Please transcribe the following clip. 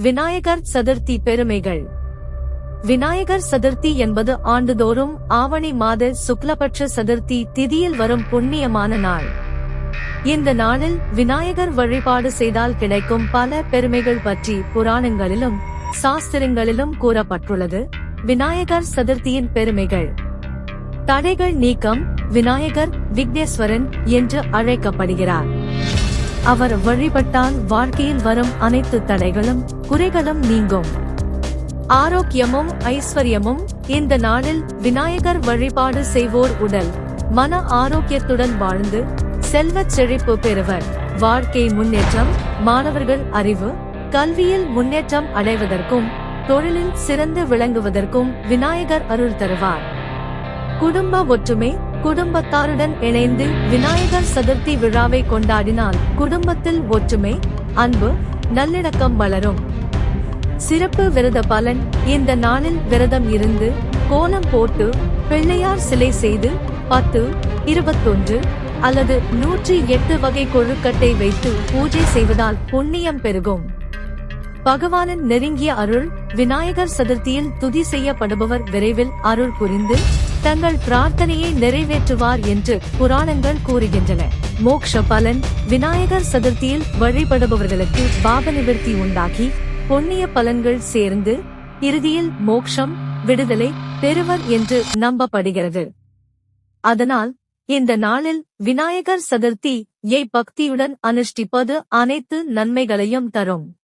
விநாயகர் சதுர்த்தி பெருமைகள். விநாயகர் சதுர்த்தி என்பது ஆண்டுதோறும் ஆவணி மாத சுக்லபட்ச சதுர்த்தி திதியில் வரும் புண்ணியமான நாள். இந்த நாளில் விநாயகர் வழிபாடு செய்தால் கிடைக்கும் பல பெருமைகள் பற்றி புராணங்களிலும் சாஸ்திரங்களிலும் கூறப்பட்டுள்ளது. விநாயகர் சதுர்த்தியின் பெருமைகள். தடைகள் நீக்கம். விநாயகர் விக்னேஸ்வரன் என்று அழைக்கப்படுகிறார். அவர் வழிபட்டால் வாழ்க்கையில் வரும் அனைத்து தடைகளும் குறைகளும் நீங்கும். ஆரோக்கியமும் ஐஸ்வர்யமும். இந்த நாளில் விநாயகர் வழிபாடு செய்வோர் உடல் மன ஆரோக்கியத்துடன் வாழ்ந்து செல்வச் செழிப்பு பெறுவர். வாழ்க்கை முன்னேற்றம். மாணவர்கள் அறிவு கல்வியில் முன்னேற்றம் அடைவதற்கும் தொழிலில் சிறந்து விளங்குவதற்கும் விநாயகர் அருள் தருவார். குடும்ப ஒற்றுமை. குடும்பத்தாருடன் இணைந்து விநாயகர் சதுர்த்தி விழாவை கொண்டாடினால் குடும்பத்தில் ஒற்றுமை, அன்பு, நல்லிணக்கம் வளரும். சிறப்பு விரத பலன். இந்த நாளில் விரதம் இருந்து கோலம் போட்டு பிள்ளையார் சிலை செய்து 10, 21 அல்லது 108 வகை கொழுக்கட்டை வைத்து பூஜை செய்வதால் புண்ணியம் பெருகும். பகவானின் நெருங்கிய அருள். விநாயகர் சதுர்த்தியில் துதி செய்யப்படுபவர் விரைவில் அருள் புரிந்து தங்கள் பிரார்த்தனையை நிறைவேற்றுவார் என்று புராணங்கள் கூறுகின்றன. மோக்ஷ பலன். விநாயகர் சதுர்த்தியில் வழிபடுபவர்களுக்கு பாப நிவர்த்தி உண்டாகி புண்ணிய பலன்கள் சேர்ந்து இறுதியில் மோக்ஷம், விடுதலை பெறுவர் என்று நம்பப்படுகிறது. அதனால் இந்த நாளில் விநாயகர் சதுர்த்தியை பக்தியுடன் அனுஷ்டிப்பது அனைத்து நன்மைகளையும் தரும்.